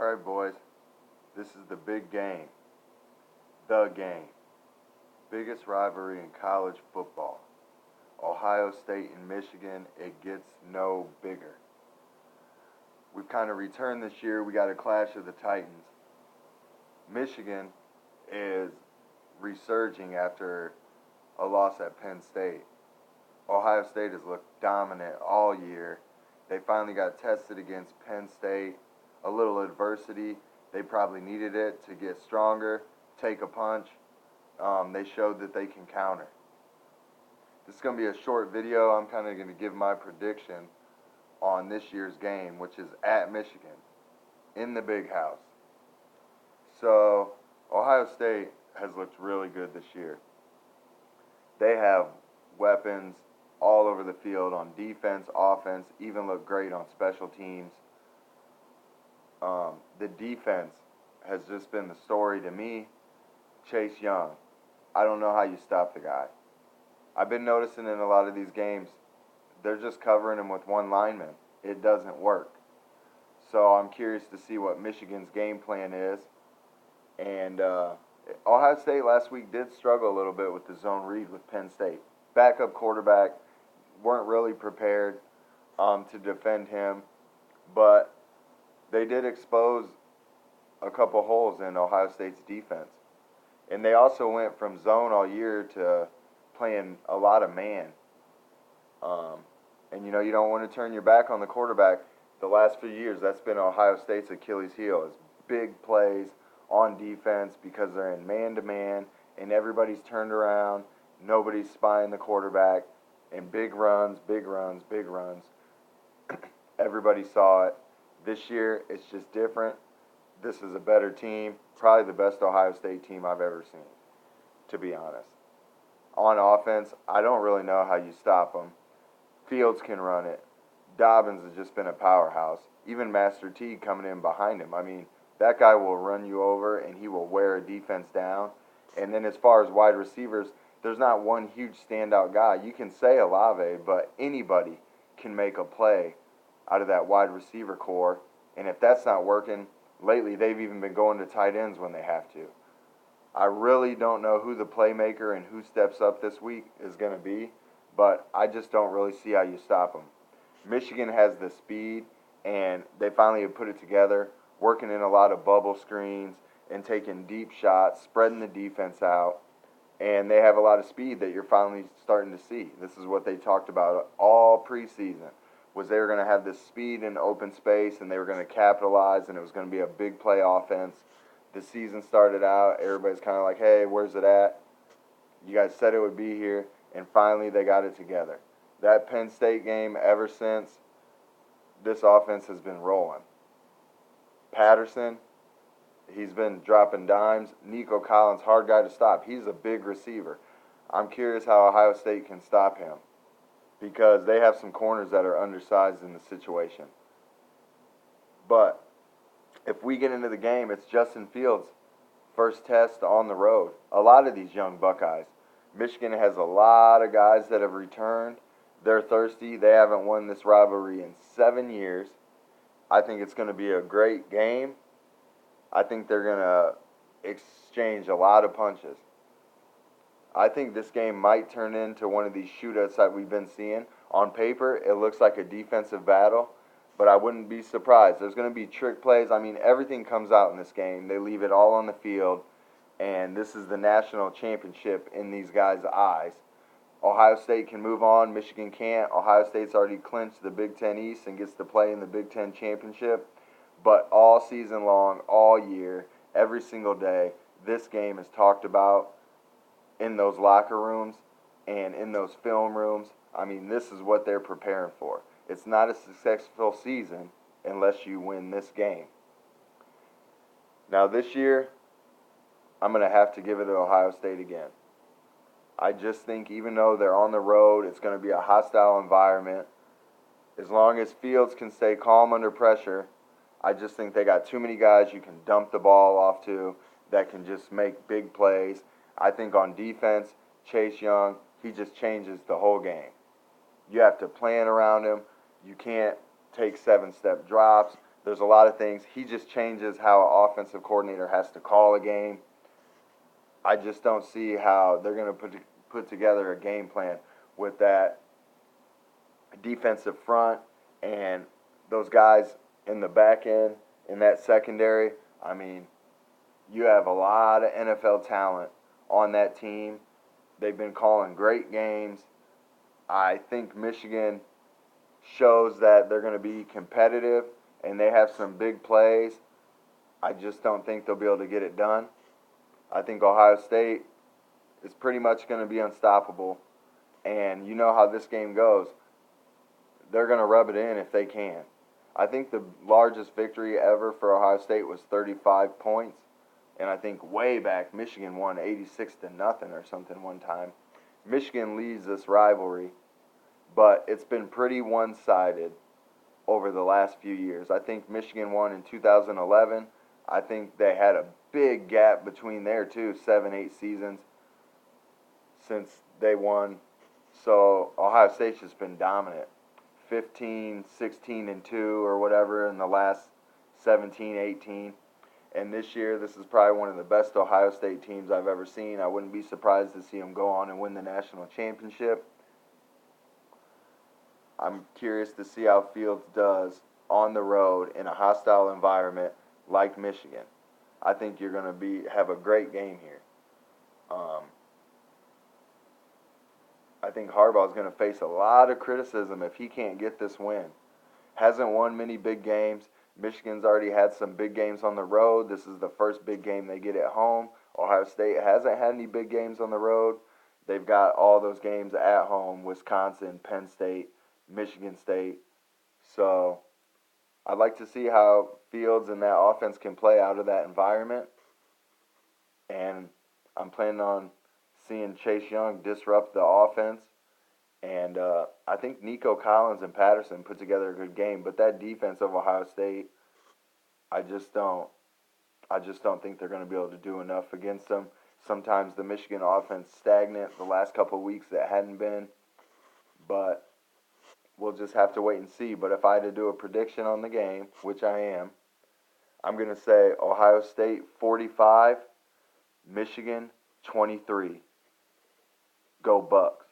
Alright, boys, this is the big game. The game. Biggest rivalry in college football. Ohio State and Michigan, it gets no bigger. We've kind of returned this year. We got a clash of the Titans. Michigan is resurging after a loss at Penn State. Ohio State has looked dominant all year. They finally got tested against Penn State. A little adversity. They probably needed it to get stronger, take a punch. They showed that they can counter. This is going to be a short video. I'm kind of going to give my prediction on this year's game, which is at Michigan, in the big house. So, Ohio State has looked really good this year. They have weapons all over the field on defense, offense, even look great on special teams. The defense has just been the story to me. Chase Young, I don't know how you stop the guy. I've been noticing in a lot of these games, they're just covering him with one lineman. It doesn't work. So I'm curious to see what Michigan's game plan is. And Ohio State last week did struggle a little bit with the zone read with Penn State. Backup quarterback, weren't really prepared to defend him. But they did expose a couple holes in Ohio State's defense. And they also went from zone all year to playing a lot of man. And you don't want to turn your back on the quarterback. The last few years, that's been Ohio State's Achilles heel, is big plays on defense because they're in man-to-man and everybody's turned around, nobody's spying the quarterback, and big runs, big runs, big runs. Everybody saw it. This year, it's just different. This is a better team, probably the best Ohio State team I've ever seen, to be honest. On offense, I don't really know how you stop them. Fields can run it. Dobbins has just been a powerhouse. Even Master T coming in behind him. I mean, that guy will run you over and he will wear a defense down. And then as far as wide receivers, there's not one huge standout guy. You can say Olave, but anybody can make a play out of that wide receiver core. And if that's not working, lately they've even been going to tight ends when they have to. I really don't know who the playmaker and who steps up this week is going to be, but I just don't really see how you stop them. Michigan has the speed, and they finally have put it together, working in a lot of bubble screens and taking deep shots, spreading the defense out, and they have a lot of speed that you're finally starting to see. This is what they talked about all preseason, was they were going to have this speed in open space, and they were going to capitalize, and it was going to be a big play offense. The season started out, everybody's kind of like, hey, where's it at? You guys said it would be here, and finally they got it together. That Penn State game, ever since, this offense has been rolling. Patterson, he's been dropping dimes. Nico Collins, hard guy to stop. He's a big receiver. I'm curious how Ohio State can stop him because they have some corners that are undersized in the situation. But if we get into the game, it's Justin Fields' first test on the road. A lot of these young Buckeyes. Michigan has a lot of guys that have returned. They're thirsty. They haven't won this rivalry in 7 years. I think it's going to be a great game. I think they're going to exchange a lot of punches. I think this game might turn into one of these shootouts that we've been seeing. On paper, it looks like a defensive battle, but I wouldn't be surprised. There's going to be trick plays. I mean, everything comes out in this game. They leave it all on the field, and this is the national championship in these guys' eyes. Ohio State can move on. Michigan can't. Ohio State's already clinched the Big Ten East and gets to play in the Big Ten championship. But all season long, all year, every single day, this game is talked about in those locker rooms and in those film rooms. I mean, this is what they're preparing for. It's not a successful season unless you win this game. Now this year, I'm going to have to give it to Ohio State again. I just think even though they're on the road, it's going to be a hostile environment. As long as Fields can stay calm under pressure, I just think they got too many guys you can dump the ball off to that can just make big plays. I think on defense, Chase Young, he just changes the whole game. You have to plan around him. You can't take 7-step drops. There's a lot of things. He just changes how an offensive coordinator has to call a game. I just don't see how they're going to put together a game plan with that defensive front and those guys in the back end in that secondary. I mean, you have a lot of NFL talent on that team. They've been calling great games. I think Michigan shows that they're going to be competitive and they have some big plays. I just don't think they'll be able to get it done. I think Ohio State is pretty much going to be unstoppable. And you know how this game goes. They're going to rub it in if they can. I think the largest victory ever for Ohio State was 35 points. And I think way back, Michigan won 86-0 or something one time. Michigan leads this rivalry, but it's been pretty one-sided over the last few years. I think Michigan won in 2011. I think they had a big gap between there, too, 7-8 seasons since they won. So Ohio State's just been dominant. 15, 16-2 or whatever in the last 17, 18. And this year, this is probably one of the best Ohio State teams I've ever seen. I wouldn't be surprised to see them go on and win the national championship. I'm curious to see how Fields does on the road in a hostile environment like Michigan. I think you're going to have a great game here. I think Harbaugh is going to face a lot of criticism if he can't get this win. Hasn't won many big games. Michigan's already had some big games on the road. This is the first big game they get at home. Ohio State hasn't had any big games on the road. They've got all those games at home, Wisconsin, Penn State, Michigan State. So I'd like to see how Fields and that offense can play out of that environment. And I'm planning on seeing Chase Young disrupt the offense. And I think Nico Collins and Patterson put together a good game. But that defense of Ohio State, I just don't think they're going to be able to do enough against them. Sometimes the Michigan offense stagnant the last couple of weeks that hadn't been. But we'll just have to wait and see. But if I had to do a prediction on the game, which I am, I'm going to say Ohio State 45, Michigan 23. Go Bucks.